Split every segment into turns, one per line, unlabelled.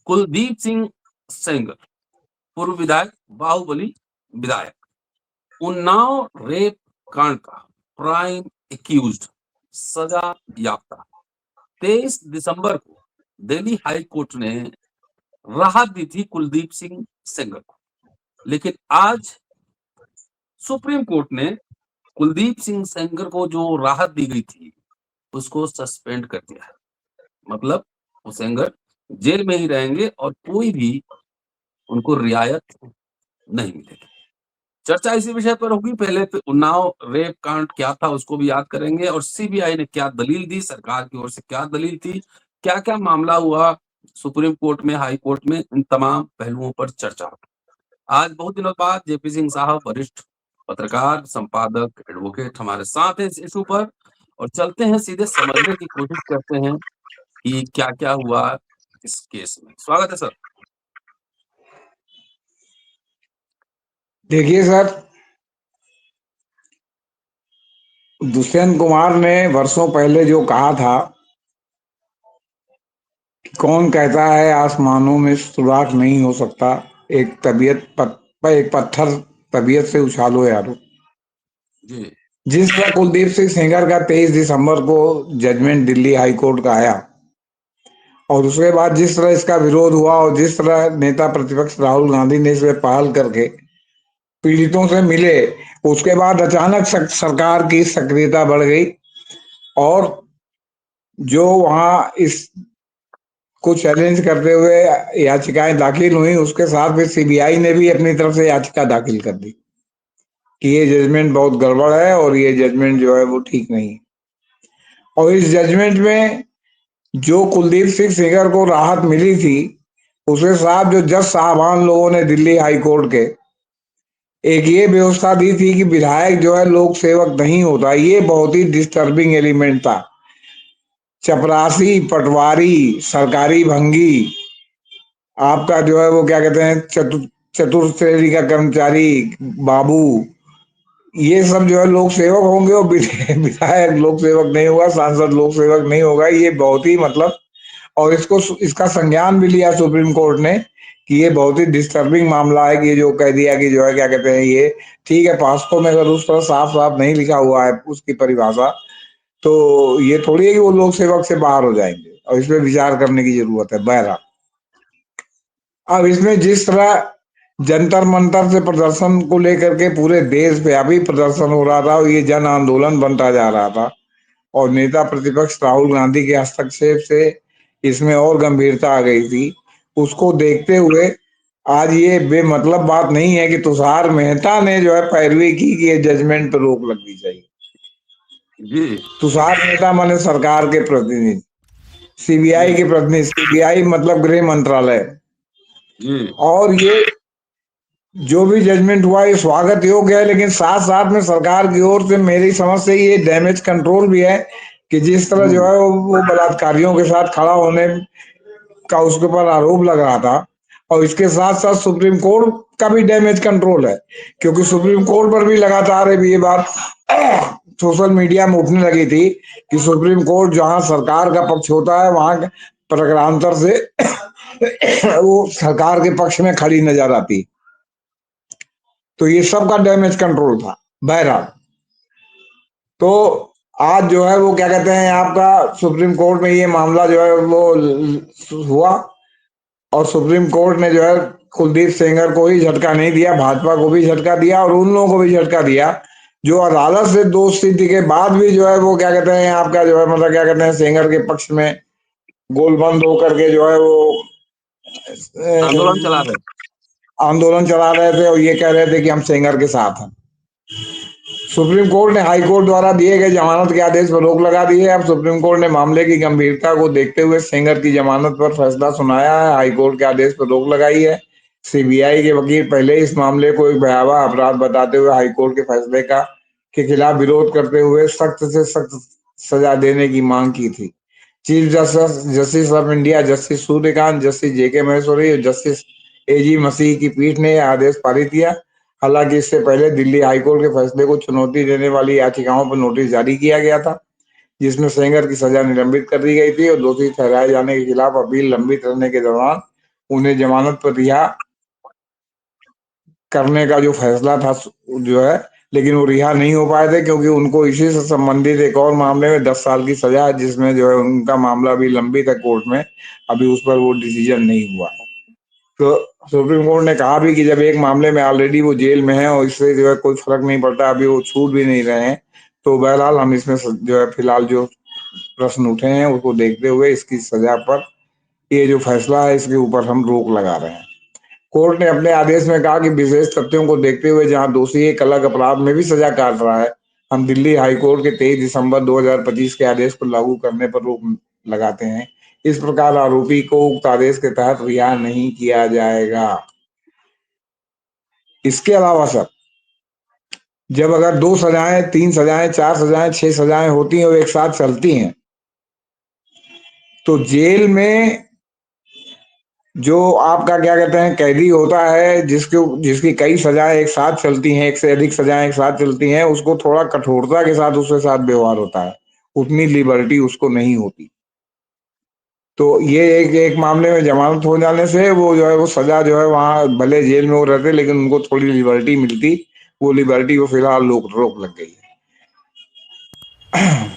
कुलदीप सिंह सेंगर, पूर्व विधायक, बाहुबली विधायक, उन्नाव रेप कांड का प्राइम एक्यूज्ड, सजा याफ्ता। 23 दिसंबर को दिल्ली हाई कोर्ट ने राहत दी थी कुलदीप सिंह सेंगर को, लेकिन आज सुप्रीम कोर्ट ने कुलदीप सिंह सेंगर को जो राहत दी गई थी उसको सस्पेंड कर दिया है। मतलब वो सेंगर जेल में ही रहेंगे और कोई भी उनको रियायत नहीं मिलेगी। चर्चा इसी विषय पर होगी। पहले तो उन्नाव रेप कांड क्या था उसको भी याद करेंगे और सीबीआई ने क्या दलील दी, सरकार की ओर से क्या दलील थी, क्या क्या मामला हुआ सुप्रीम कोर्ट में, हाई कोर्ट में, इन तमाम पहलुओं पर चर्चा होगी। आज बहुत दिनों बाद जेपी सिंह साहब, वरिष्ठ पत्रकार, संपादक, एडवोकेट हमारे साथ हैं इस इशू पर, और चलते हैं सीधे समझने की कोशिश करते हैं कि क्या क्या हुआ इस केस में। स्वागत है सर।
देखिए सर, दुष्यंत कुमार ने वर्षों पहले जो कहा था कि कौन कहता है आसमानों में सुराख नहीं हो सकता, एक एक पत्थर तबीयत से उछालो यारो।
जी
जिस तरह कुलदीप सिंह सेंगर का 23 दिसंबर को जजमेंट दिल्ली हाई कोर्ट का आया और उसके बाद जिस तरह इसका विरोध हुआ और जिस तरह नेता प्रतिपक्ष राहुल गांधी ने इस पर पहल करके पीड़ितों से मिले, उसके बाद अचानक सरकार की सक्रियता बढ़ गई और जो वहां इस को चैलेंज करते हुए याचिकाएं दाखिल हुई, उसके साथ में सीबीआई ने भी अपनी तरफ से याचिका दाखिल कर दी कि ये जजमेंट बहुत गड़बड़ है और ये जजमेंट जो है वो ठीक नहीं है। और इस जजमेंट में जो कुलदीप सिंह सेंगर को राहत मिली थी, उसके साथ जो जज साहबान लोगों ने दिल्ली हाई कोर्ट के एक ये व्यवस्था दी थी कि विधायक जो है लोक सेवक नहीं होता। ये बहुत ही डिस्टर्बिंग एलिमेंट था। चपरासी, पटवारी, सरकारी भंगी, आपका जो है वो क्या कहते हैं चतुर श्रेणी का कर्मचारी, बाबू, ये सब जो है लोक सेवक होंगे और विधायक लोक सेवक नहीं होगा, सांसद लोक सेवक नहीं होगा। ये बहुत ही मतलब, और इसका संज्ञान भी लिया सुप्रीम कोर्ट ने कि ये बहुत ही डिस्टर्बिंग मामला है कि ये जो कह दिया कि जो है क्या कहते हैं, ये ठीक है पास्को में अगर उस तरह साफ साफ नहीं लिखा हुआ है उसकी परिभाषा, तो ये थोड़ी है कि वो लोक सेवक से बाहर हो जाएंगे और इसमें विचार करने की जरूरत है। बहरहाल, अब इसमें जिस तरह जंतर मंतर से प्रदर्शन को लेकर के पूरे देश व्यापी प्रदर्शन हो रहा था और ये जन आंदोलन बनता जा रहा था और नेता प्रतिपक्ष राहुल गांधी के हस्तक्षेप से इसमें और गंभीरता आ गई थी, उसको देखते हुए आज ये बेमतलब बात नहीं है कि तुषार मेहता ने जो है पैरवी की कि ये जजमेंट पर रोक लगनी चाहिए।
जी
तुषार मेहता माने सरकार के प्रतिनिधि, सीबीआई
जी
के प्रतिनिधि, सीबीआई मतलब गृह मंत्रालय।
जी
और ये जो भी जजमेंट हुआ ये स्वागत योग्य है, लेकिन साथ साथ में सरकार की ओर से मेरी समझ से ये डैमेज कंट्रोल भी है कि जिस तरह जो है वो बलात्कारियों के साथ खड़ा होने का उसके ऊपर आरोप लग रहा था, और इसके साथ साथ सुप्रीम कोर्ट का भी डैमेज कंट्रोल है, क्योंकि सुप्रीम कोर्ट पर भी लगातार अभी ये बात सोशल मीडिया में उठने लगी थी कि सुप्रीम कोर्ट जहां सरकार का पक्ष होता है वहां प्रकारांतर से वो सरकार के पक्ष में खड़ी नजर आती। तो ये सब का डैमेज कंट्रोल था। बहरहाल, तो आज जो है वो क्या कहते हैं आपका सुप्रीम कोर्ट में ये मामला जो है वो हुआ और सुप्रीम कोर्ट ने जो है कुलदीप सेंगर को ही झटका नहीं दिया, भाजपा को भी झटका दिया और उन लोगों को भी झटका दिया जो अदालत से दोष सिद्धि के बाद भी जो है वो क्या कहते हैं आपका जो है मतलब क्या कहते हैं सेंगर के पक्ष में गोलबंद होकर के जो है वो
आंदोलन चला रहे।
आंदोलन चला रहे थे और ये कह रहे थे कि हम सेंगर के साथ हैं। सुप्रीम कोर्ट ने हाई कोर्ट द्वारा दिए गए जमानत के आदेश पर रोक लगा दी है। अब सुप्रीम कोर्ट ने मामले की गंभीरता को देखते हुए सेंगर की जमानत पर फैसला सुनाया है। हाई कोर्ट के आदेश पर रोक लगाई है। सीबीआई के वकील पहले इस मामले को एक भयावह अपराध बताते हुए हाई कोर्ट के फैसले का के खिलाफ विरोध करते हुए सख्त से सख्त सजा देने की मांग की थी। Chief justice of India justice Suryakant, justice J K Maheshwari और जस्टिस एजी मसीह की पीठ ने यह आदेश पारित किया। हालांकि इससे पहले दिल्ली हाईकोर्ट के फैसले को चुनौती देने वाली याचिकाओं पर नोटिस जारी किया गया था, जिसमें सेंगर की सजा निलंबित कर दी गई थी और दोषी ठहराए जाने के खिलाफ अपील लंबित रहने के दौरान उन्हें जमानत पर रिहा करने का जो फैसला था जो है, लेकिन वो रिहा नहीं हो पाए थे क्योंकि उनको इसी से संबंधित एक और मामले में 10 साल की सजा है, जिसमें जो है उनका मामला भी लंबित है कोर्ट में, अभी उस पर वो डिसीजन नहीं हुआ। तो सुप्रीम कोर्ट ने कहा भी कि जब एक मामले में ऑलरेडी वो जेल में है और इससे जो है कोई फर्क नहीं पड़ता, अभी वो छूट भी नहीं रहे हैं, तो बहरहाल हम इसमें जो है फिलहाल जो प्रश्न उठे हैं उसको देखते हुए इसकी सजा पर ये जो फैसला है इसके ऊपर हम रोक लगा रहे हैं। कोर्ट ने अपने आदेश में कहा कि विशेष तथ्यों को देखते हुए जहां दोषी एक अलग अपराध में भी सजा काट रहा है, हम दिल्ली हाई कोर्ट के 23 दिसंबर 2025 के आदेश को लागू करने पर रोक लगाते हैं। इस प्रकार आरोपी को उक्त आदेश के तहत रिहा नहीं किया जाएगा। इसके अलावा सर, जब अगर 2 सजाएं, 3 सजाएं, 4 सजाएं, 6 सजाएं होती हैं और एक साथ चलती हैं, तो जेल में जो आपका क्या कहते हैं कैदी होता है, जिसकी कई सजाएं एक साथ चलती हैं, एक से अधिक सजाएं एक साथ चलती हैं, उसको थोड़ा कठोरता के साथ उसके साथ व्यवहार होता है, उतनी लिबर्टी उसको नहीं होती। तो ये एक मामले में जमानत हो जाने से वो जो है वो सजा जो है वहां भले जेल में वो रहते लेकिन उनको थोड़ी लिबर्टी मिलती, वो लिबर्टी को फिलहाल रोक लग गई है।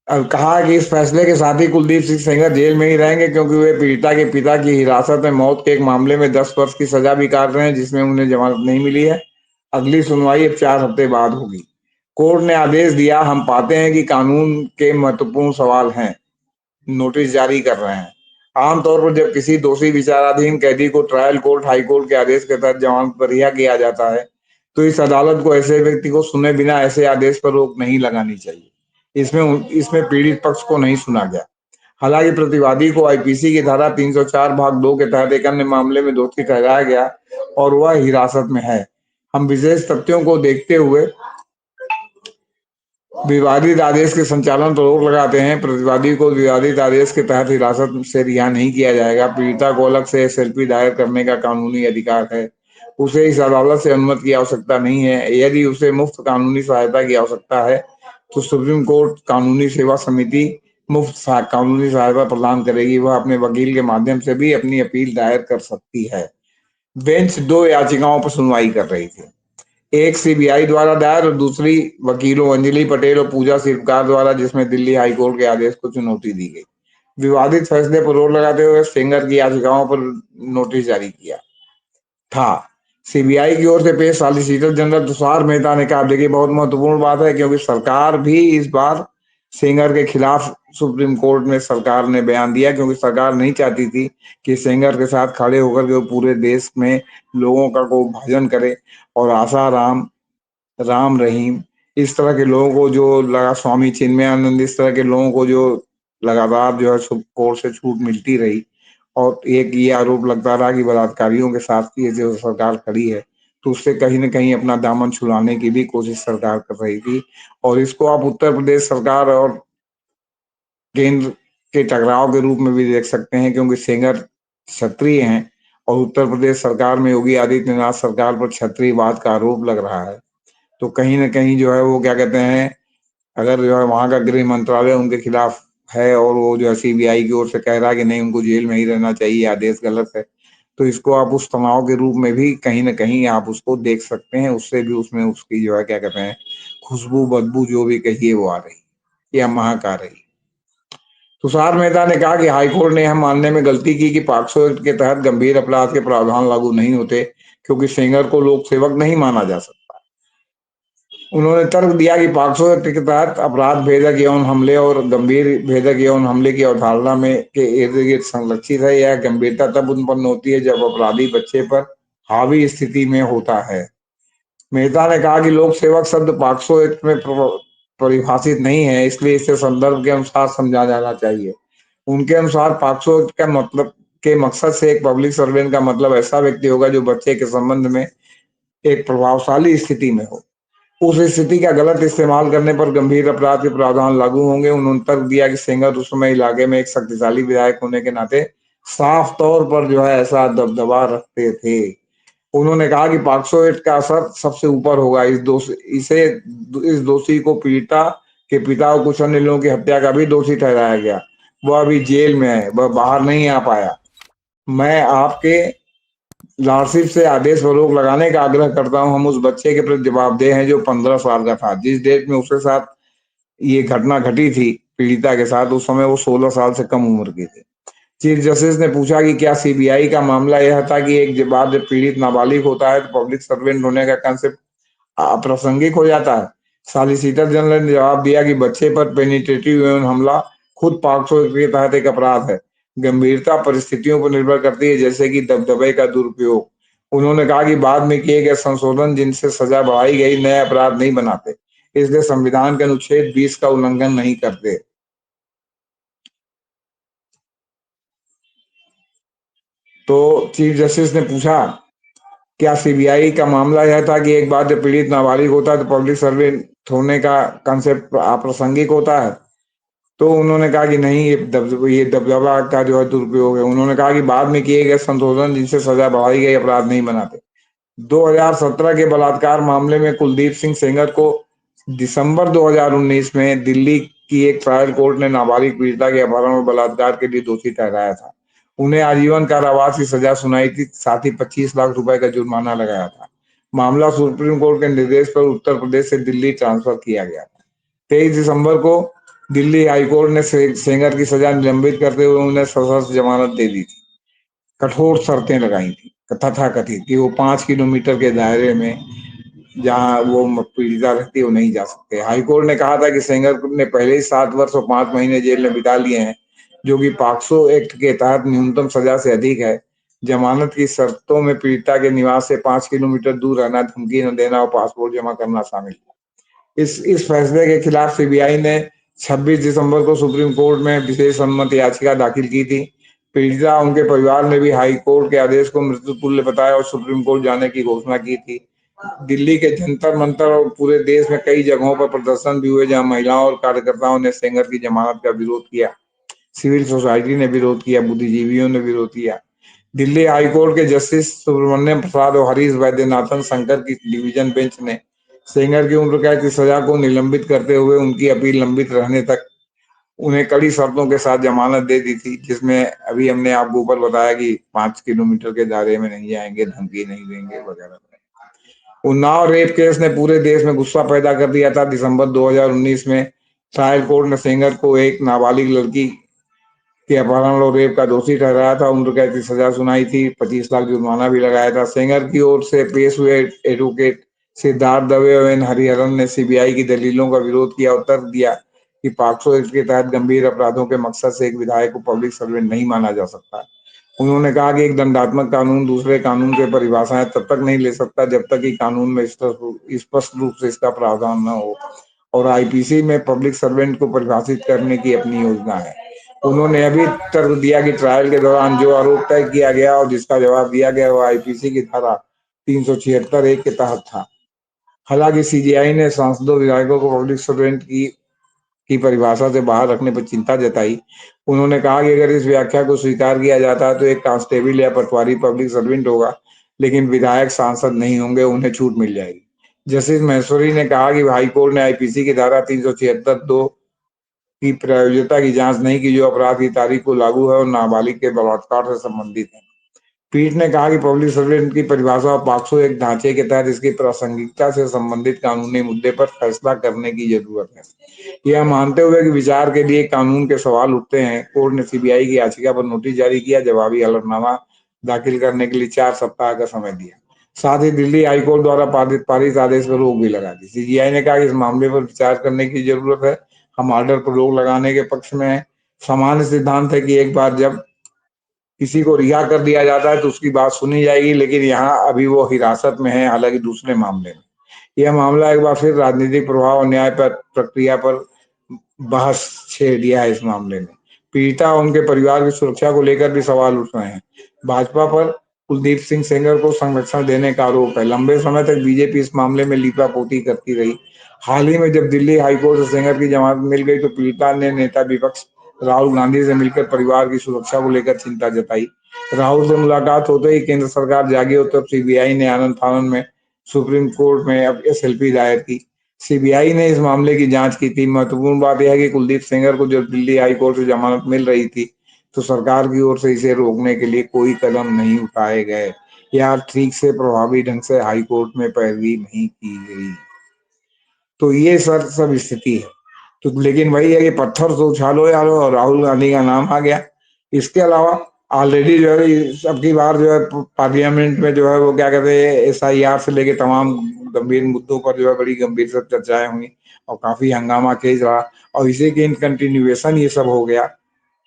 अब कहा कि इस फैसले के साथ ही कुलदीप सिंह सेंगर जेल में ही रहेंगे क्योंकि वे पीड़िता के पिता की हिरासत में मौत के एक मामले में 10 वर्ष की सजा भी काट रहे हैं, जिसमें उन्हें जमानत नहीं मिली है। अगली सुनवाई अब 4 हफ्ते बाद होगी। कोर्ट ने आदेश दिया, हम पाते हैं कि कानून के महत्वपूर्ण सवाल हैं, नोटिस जारी कर रहे हैं। आमतौर पर जब किसी दोषी विचाराधीन कैदी को ट्रायल कोर्ट, हाई कोर्ट के आदेश के तहत जमानत पर रिहा किया जाता है, तो इस अदालत को ऐसे व्यक्ति को सुने बिना ऐसे आदेश पर रोक नहीं लगानी चाहिए। इसमें इसमें पीड़ित पक्ष को नहीं सुना गया। हालांकि प्रतिवादी को आईपीसी की धारा 304 भाग 2 के तहत एक अन्य मामले में दोषी ठहराया गया और वह हिरासत में है। हम विशेष तथ्यों को देखते हुए विवादित आदेश के संचालन पर रोक लगाते हैं। प्रतिवादी को विवादित आदेश के तहत हिरासत से रिहा नहीं किया जाएगा। पीड़िता को अलग से एसएलपी दायर करने का कानूनी अधिकार है। उसे इस अदालत से अनुमति की आवश्यकता नहीं है। यदि उसे मुफ्त कानूनी सहायता की आवश्यकता है तो सुप्रीम कोर्ट कानूनी सेवा समिति मुफ्त कानूनी सहायता प्रदान करेगी। वह अपने वकील के माध्यम से भी अपनी अपील दायर कर सकती है। बेंच 2 याचिकाओं पर सुनवाई कर रही थी, एक सीबीआई द्वारा दायर और दूसरी वकीलों अंजलि पटेल और पूजा शिवकार द्वारा, जिसमें दिल्ली हाईकोर्ट के आदेश को चुनौती दी गई। विवादित फैसले पर रोक लगाते हुए सेंगर की याचिकाओं पर नोटिस जारी किया था। सीबीआई की ओर से पेश सॉलिसिटर जनरल तुषार मेहता ने कहा, देखिए बहुत महत्वपूर्ण बात है क्योंकि सरकार भी इस बार सेंगर के खिलाफ सुप्रीम कोर्ट में सरकार ने बयान दिया, क्योंकि सरकार नहीं चाहती थी कि सेंगर के साथ खड़े होकर के वो पूरे देश में लोगों का को भजन करे और आशा राम, राम रहीम, इस तरह के लोगों को जो लगा, स्वामी चिन्मयानंद, इस तरह के लोगों को जो लगातार जो है कोर्ट से छूट मिलती रही और एक ये आरोप लगता रहा कि बलात्कारियों के साथ ये जो सरकार खड़ी है, तो उससे कहीं ना कहीं अपना दामन छुड़ाने की भी कोशिश सरकार कर रही थी। और इसको आप उत्तर प्रदेश सरकार और केंद्र के टकराव के रूप में भी देख सकते हैं, क्योंकि सेंगर क्षत्रिय हैं और उत्तर प्रदेश सरकार में योगी आदित्यनाथ सरकार पर क्षत्रियवाद का आरोप लग रहा है। तो कहीं ना कहीं जो है वो क्या कहते हैं, अगर जो है वहां का गृह मंत्रालय उनके खिलाफ है और वो जो है सीबीआई की ओर से कह रहा है कि नहीं उनको जेल में ही रहना चाहिए, आदेश गलत है, तो इसको आप उस तनाव के रूप में भी कहीं ना कहीं आप उसको देख सकते हैं। उससे भी उसमें उसकी जो है क्या कहते हैं खुशबू बदबू जो भी कहिए वो आ रही या महक आ रही। तुषार मेहता ने कहा कि हाईकोर्ट ने यह मानने में गलती की कि पॉक्सो एक्ट के तहत गंभीर अपराध के प्रावधान लागू नहीं होते, क्योंकि सेंगर को लोक सेवक नहीं माना जा सकता। उन्होंने तर्क दिया कि पॉक्सो एक्ट के तहत अपराध भेदक यौन हमले और गंभीर भेदक यौन हमले की अवधारणा में के इर्द गिर्द संरक्षित है। यह गंभीरता तब उत्पन्न होती है जब अपराधी बच्चे पर हावी स्थिति में होता है। मेहता ने कहा कि लोक सेवक शब्द पॉक्सो एक्ट में परिभाषित नहीं है, इसलिए इसे संदर्भ के अनुसार समझा जाना चाहिए। उनके अनुसार पॉक्सो एक्ट का मतलब के मकसद से एक पब्लिक सर्वेंट का मतलब ऐसा व्यक्ति होगा जो बच्चे के संबंध में एक प्रभावशाली स्थिति में हो। उस स्थिति का गलत इस्तेमाल करने पर गंभीर अपराध के प्रावधान लागू होंगे। उन्होंने तर्क दिया कि सेंगर उस समय इलाके में एक शक्तिशाली विधायक होने के नाते साफ तौर पर जो है ऐसा दबदबा रखते थे। उन्होंने कहा कि पॉक्सो एक्ट का असर सबसे ऊपर होगा। इस दोषी को पीड़िता के पिता और कुछ अन्य लोगों की हत्या का भी दोषी ठहराया गया। वह अभी जेल में है, वह बाहर नहीं आ पाया। मैं आपके लॉर्डशिप से आदेश पर रोक लगाने का आग्रह करता हूं। हम उस बच्चे के प्रति जवाबदेह हैं जो 15 साल का था। जिस डेट में उसके साथ ये घटना घटी थी पीड़िता के साथ, उस समय वो 16 साल से कम उम्र की थी। चीफ जस्टिस ने पूछा कि क्या सीबीआई का मामला यह था कि एक बार जब पीड़ित नाबालिग होता है तो पब्लिक सर्वेंट होने का कंसेप्ट अप्रासंगिक हो जाता है। सॉलिसिटर जनरल ने जवाब दिया कि बच्चे पर पेनिट्रेटिव यौन हमला खुद पॉक्सो के तहत एक अपराध है। गंभीरता परिस्थितियों पर निर्भर करती है, जैसे कि दबदबे का दुरुपयोग। उन्होंने कहा कि बाद में किए गए संशोधन जिनसे सजा बढ़ाई गई नए अपराध नहीं बनाते, इसलिए संविधान के अनुच्छेद 20 का उल्लंघन नहीं करते। तो चीफ जस्टिस ने पूछा, क्या सीबीआई का मामला यह था कि एक बार जब पीड़ित नाबालिग होता है तो पब्लिक सर्वेंट होने का कंसेप्ट अप्रासंगिक होता है? तो उन्होंने कहा कि नहीं, ये दबदबा का जो है दुरुपयोग है। उन्होंने कहा कि बाद में किए गए संशोधन जिनसे सजा बढ़ाई गई अपराध नहीं बनाते। 2017 के बलात्कार मामले में कुलदीप सिंह सेंगर को दिसंबर 2019 में दिल्ली की एक ट्रायल कोर्ट ने नाबालिग पीड़िता के अपहरण और बलात्कार के लिए दोषी ठहराया था। उन्हें आजीवन कारावास की सजा सुनाई थी, साथ ही 25 लाख रुपए का जुर्माना लगाया था। मामला सुप्रीम कोर्ट के निर्देश पर उत्तर प्रदेश से दिल्ली ट्रांसफर किया गया था। 23 दिसंबर को दिल्ली हाईकोर्ट ने सेंगर की सजा निलंबित करते हुए उन्हें सशर्त जमानत दे दी थी। कठोर शर्तें लगाई थी तथाकथित कि वो 5 किलोमीटर के दायरे में जहां वो पीड़िता रहती है वो नहीं जा सकते। हाईकोर्ट ने कहा था कि सेंगर ने पहले ही 7 वर्ष और 5 महीने जेल में बिता लिए हैं, जो कि पॉक्सो एक्ट के तहत न्यूनतम सजा से अधिक है। जमानत की शर्तों में पीड़िता के निवास से 5 किलोमीटर दूर रहना, धमकी न देना और पासपोर्ट जमा करना शामिल है। इस फैसले के खिलाफ सीबीआई ने 26 दिसंबर को सुप्रीम कोर्ट में विशेष अनुमति याचिका दाखिल की थी। पीड़िता उनके परिवार ने भी हाई कोर्ट के आदेश को मृत्युतुल्य बताया और सुप्रीम कोर्ट जाने की घोषणा की थी। दिल्ली के जंतर मंतर और पूरे देश में कई जगहों पर प्रदर्शन भी हुए, जहां महिलाओं और कार्यकर्ताओं ने सेंगर की जमानत का विरोध किया। सिविल सोसाइटी ने विरोध किया, बुद्धिजीवियों ने विरोध किया। दिल्ली हाईकोर्ट के जस्टिस सुब्रमण्यम प्रसाद और हरीश वैद्यनाथन शंकर की डिवीजन बेंच ने सेंगर की उम्र कैद की सजा को निलंबित करते हुए उनकी अपील लंबित रहने तक उन्हें कड़ी शर्तों के साथ जमानत दे दी थी, जिसमें अभी हमने आपको ऊपर बताया कि 5 किलोमीटर के दायरे में नहीं जाएंगे, धमकी नहीं देंगे वगैरह। उन्नाव रेप केस ने पूरे देश में गुस्सा पैदा कर दिया था। दिसंबर 2019 में ट्रायल कोर्ट ने सेंगर को एक नाबालिग लड़की के अपहरण और रेप का दोषी ठहराया था। उम्र कैद की सजा सुनाई थी, 25 लाख जुर्माना भी लगाया था। सेंगर की ओर से पेश हुए एडवोकेट सिद्धार्थ दवे और एन हरिहरन ने सीबीआई की दलीलों का विरोध किया और तर्क दिया कि पॉक्सो एक्ट के तहत गंभीर अपराधों के मकसद से एक विधायक को पब्लिक सर्वेंट नहीं माना जा सकता। उन्होंने कहा कि एक दंडात्मक कानून दूसरे कानून के परिभाषाएं तब तक नहीं ले सकता जब तक कि कानून में स्पष्ट रूप से इसका प्रावधान न हो, और आईपीसी में पब्लिक सर्वेंट को परिभाषित करने की अपनी योजना है। उन्होंने अभी तर्क दिया कि ट्रायल के दौरान जो आरोप तय किया गया और जिसका जवाब दिया गया वो आईपीसी की धारा 376(1) के तहत था। हालांकि सीजीआई ने सांसदों विधायकों को पब्लिक सर्वेंट की परिभाषा से बाहर रखने पर चिंता जताई। उन्होंने कहा कि अगर इस व्याख्या को स्वीकार किया जाता है तो एक कांस्टेबल या पटवारी पब्लिक सर्वेंट होगा, लेकिन विधायक सांसद नहीं होंगे, उन्हें छूट मिल जाएगी। जस्टिस महेश्वरी ने कहा कि हाईकोर्ट ने आईपीसी की धारा 376(2) की प्रयोज्यता की जांच नहीं की, जो अपराध की तारीख को लागू है और नाबालिग के बलात्कार से संबंधित है। पीठ ने कहा कि पब्लिक सर्वेंट की परिभाषा और पॉक्सो एक ढांचे के तहत इसकी प्रासंगिकता से संबंधित कानूनी मुद्दे पर फैसला करने की जरूरत है। यह मानते हुए कि विचार के लिए कानून के सवाल उठते हैं, कोर्ट ने सीबीआई की याचिका पर नोटिस जारी किया, जवाबी हलफनामा दाखिल करने के लिए 4 सप्ताह का समय दिया। साथ ही दिल्ली हाईकोर्ट द्वारा पारित आदेश पर रोक भी लगा दी। सीजीआई ने कहा कि इस मामले पर विचार करने की जरूरत है। हम ऑर्डर पर रोक लगाने के पक्ष में हैं। सामान्य सिद्धांत है कि एक बार जब किसी को रिहा कर दिया जाता है तो उसकी बात सुनी जाएगी, लेकिन यहाँ अभी वो हिरासत में है, हालांकि दूसरे मामले में। यह मामला एक बार फिर राजनीतिक प्रभाव और न्याय पर प्रक्रिया पर बहस छेड़ दिया है। इस मामले में पीड़िता और उनके परिवार की सुरक्षा को लेकर भी सवाल उठ रहे हैं। भाजपा पर कुलदीप सिंह सेंगर को संरक्षण देने का आरोप है। लंबे समय तक बीजेपी इस मामले में लीपापोती करती रही। हाल ही में जब दिल्ली हाईकोर्ट से सेंगर की जमानत मिल गई तो पीड़िता ने नेता विपक्ष राहुल गांधी से मिलकर परिवार की सुरक्षा को लेकर चिंता जताई। राहुल से मुलाकात होते ही केंद्र सरकार जागी और तब सीबीआई ने आनंद फानंद में सुप्रीम कोर्ट में अब एसएलपी दायर की। सीबीआई ने इस मामले की जांच की थी। महत्वपूर्ण बात यह है कि कुलदीप सेंगर को जब दिल्ली हाई कोर्ट से जमानत मिल रही थी तो सरकार की ओर से इसे रोकने के लिए कोई कदम नहीं उठाए गए या ठीक से प्रभावी ढंग से हाई कोर्ट में पैरवी नहीं की गई। तो ये सर सब स्थिति है। तो लेकिन वही है कि पत्थर तो उछालो यार, और राहुल गांधी का नाम आ गया। इसके अलावा ऑलरेडी जो है अब की बार जो है पार्लियामेंट में जो है वो क्या कहते हैं, एसआईआर से लेके तमाम गंभीर मुद्दों पर जो है बड़ी गंभीर से चर्चाएं हुई और काफी हंगामा तेज रहा, और इसी के इन कंटिन्यूएशन ये सब हो गया।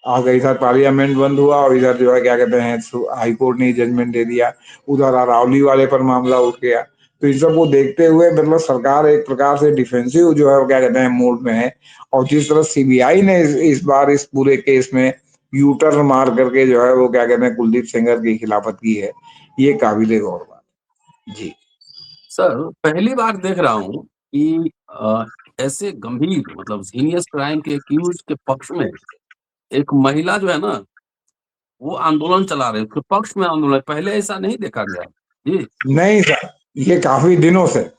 आगे इधर पार्लियामेंट बंद हुआ और इधर जो है क्या कहते हैं हाई कोर्ट ने जजमेंट दे दिया, उधर अरावली वाले पर मामला उठ गया। तो इन सबको देखते हुए मतलब सरकार एक प्रकार से डिफेंसिव जो है वो क्या कहते हैं मोड में है। और जिस तरह सीबीआई ने इस बार इस पूरे केस में यू टर्न मार करके जो है वो क्या कहते हैं कुलदीप सेंगर की खिलाफत की है, ये काबिले गौर बात। जी
सर, पहली बार देख रहा हूँ कि ऐसे गंभीर मतलब जीनियस क्राइम के एक्यूज के पक्ष में एक महिला जो है ना, वो आंदोलन चला रहे, उसके पक्ष में आंदोलन। पहले ऐसा नहीं देखा गया। जी।
नहीं सर, ये काफी दिनों से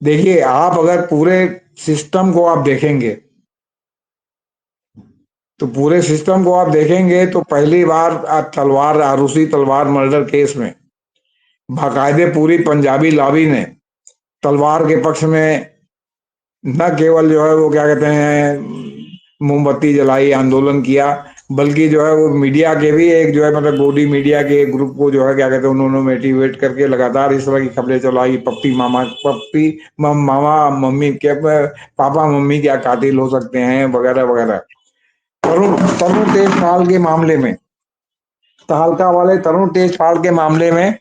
देखिए, आप अगर पूरे सिस्टम को आप देखेंगे तो पूरे सिस्टम को आप देखेंगे तो पहली बार तलवार आरूसी तलवार मर्डर केस में बाकायदे पूरी पंजाबी लॉबी ने तलवार के पक्ष में न केवल जो है वो क्या कहते हैं मोमबत्ती जलाई, आंदोलन किया, बल्कि जो है वो मीडिया के भी एक जो है मतलब गोदी मीडिया के एक ग्रुप को जो है क्या कहते हैं उन्होंने मोटिवेट करके लगातार इस तरह की खबरें चलाई। मामा मम्मी के पापा मम्मी क्या कातिल हो सकते हैं वगैरह वगैरह। तरुण तरुण तेजपाल के मामले में, तहलका वाले तरुण तेजपाल के मामले में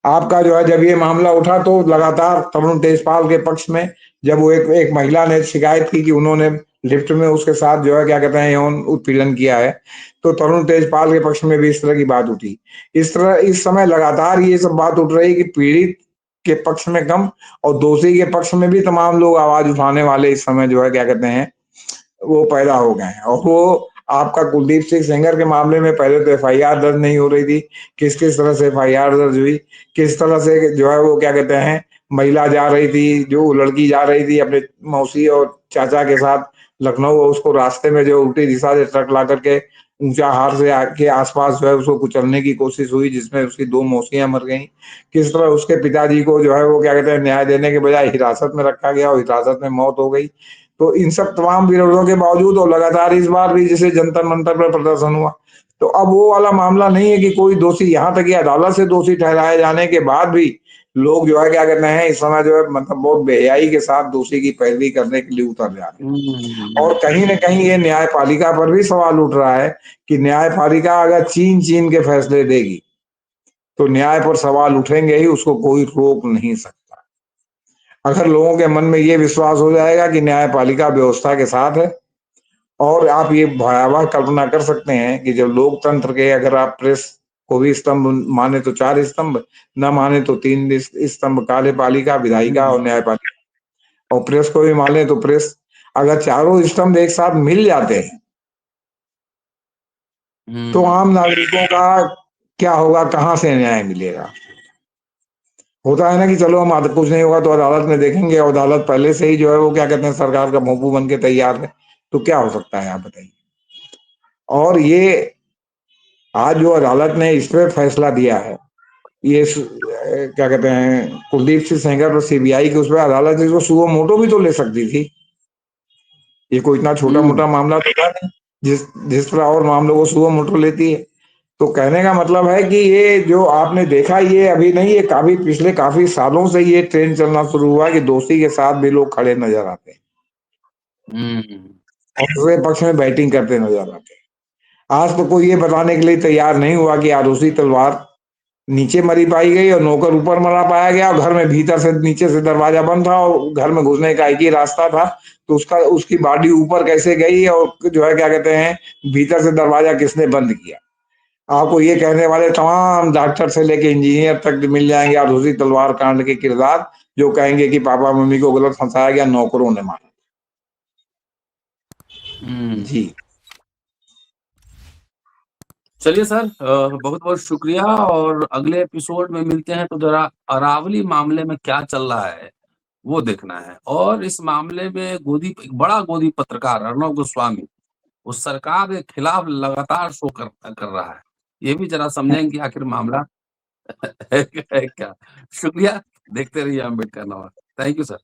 आपका जो है जब ये मामला उठा तो लगातार तरुण तेजपाल के पक्ष में, जब वो एक महिला ने शिकायत की कि उन्होंने लिफ्ट में उसके साथ जो है क्या कहते हैं यौन उत्पीड़न किया है, तो तरुण तेजपाल के पक्ष में भी इस तरह की बात उठी। इस तरह इस समय लगातार ये सब बात उठ रही कि पीड़ित के पक्ष में कम और दोषी के पक्ष में भी तमाम लोग आवाज उठाने वाले इस समय जो है क्या कहते हैं वो पैदा हो गए हैं। और वो आपका कुलदीप सिंह सेंगर के मामले में पहले तो एफआईआर दर्ज नहीं हो रही थी, किस किस तरह से एफआईआर दर्ज हुई, किस तरह से जो है वो क्या कहते हैं महिला जा रही थी, जो लड़की जा रही थी अपने मौसी और चाचा के साथ लखनऊ, और उसको रास्ते में जो उल्टी दिशा से ट्रक ला करके ऊंचा हार से के आसपास जो है उसको कुचलने की कोशिश हुई, जिसमें उसकी दो मौसियां मर गई। किस तरह उसके पिताजी को जो है वो क्या कहते हैं न्याय देने के बजाय हिरासत में रखा गया और हिरासत में मौत हो गई। तो इन सब तमाम विरोधों के बावजूद और लगातार इस बार भी जैसे जंतर मंतर पर प्रदर्शन हुआ, तो अब वो वाला मामला नहीं है कि कोई दोषी, यहाँ तक कि अदालत से दोषी ठहराए जाने के बाद भी लोग जो है क्या कहते हैं इस समय जो है मतलब बहुत बेहयाई के साथ दोषी की पैरवी करने के लिए उतर जा रहे हैं। और कहीं न कहीं ये न्यायपालिका पर भी सवाल उठ रहा है कि न्यायपालिका अगर छीन छीन के फैसले देगी तो न्याय पर सवाल उठेंगे ही, उसको कोई रोक नहीं सकता। अगर लोगों के मन में ये विश्वास हो जाएगा कि न्यायपालिका व्यवस्था के साथ है, और आप ये भयावह कल्पना कर सकते हैं कि जब लोकतंत्र के अगर आप प्रेस को भी स्तंभ माने तो 4 स्तंभ, न माने तो 3 स्तंभ, कार्यपालिका, विधायिका और न्यायपालिका, और प्रेस को भी माने तो प्रेस, अगर चारों स्तंभ एक साथ मिल जाते हैं तो आम नागरिकों का क्या होगा, कहाँ से न्याय मिलेगा। होता है ना कि चलो हम कुछ नहीं होगा तो अदालत में देखेंगे, और अदालत पहले से ही जो है वो क्या कहते हैं सरकार का भोंपू बन के तैयार है, तो क्या हो सकता है आप बताइए। और ये आज जो अदालत ने इस पे फैसला दिया है, ये क्या कहते हैं कुलदीप सिंह सेंगर और सीबीआई के, उस पर अदालत इसको सुओ मोटो भी तो ले सकती थी। ये कोई इतना छोटा मोटा मामला तो था नहीं जिस जिस तरह और मामलों को सुओ मोटो लेती है। तो कहने का मतलब है कि ये जो आपने देखा ये अभी नहीं, ये काफी पिछले काफी सालों से ये ट्रेंड चलना शुरू हुआ कि दोषी के साथ भी लोग खड़े नजर आते हैं और दूसरे पक्ष में बैटिंग करते नजर आते हैं। आज तो कोई ये बताने के लिए तैयार नहीं हुआ कि आरूसी तलवार नीचे मरी पाई गई और नौकर ऊपर मरा पाया गया, और घर में भीतर से नीचे से दरवाजा बंद था और घर में घुसने का एक ही रास्ता था, तो उसका उसकी बॉडी ऊपर कैसे गई और जो है क्या कहते हैं भीतर से दरवाजा किसने बंद किया। आपको ये कहने वाले तमाम डॉक्टर से लेके इंजीनियर तक मिल जाएंगे आरूसी तलवार कांड के किरदार, जो कहेंगे कि पापा मम्मी को गलत फंसाया गया, नौकरों ने मारा। जी
चलिए सर, बहुत बहुत शुक्रिया, और अगले एपिसोड में मिलते हैं तो जरा अरावली मामले में क्या चल रहा है वो देखना है। और इस मामले में एक बड़ा गोदी पत्रकार अर्णव गोस्वामी, वो सरकार के खिलाफ लगातार शो कर रहा है। ये भी जरा समझेंगे कि आखिर मामला है क्या? शुक्रिया, देखते रहिए अम्बेडकर नवा। Thank you sir.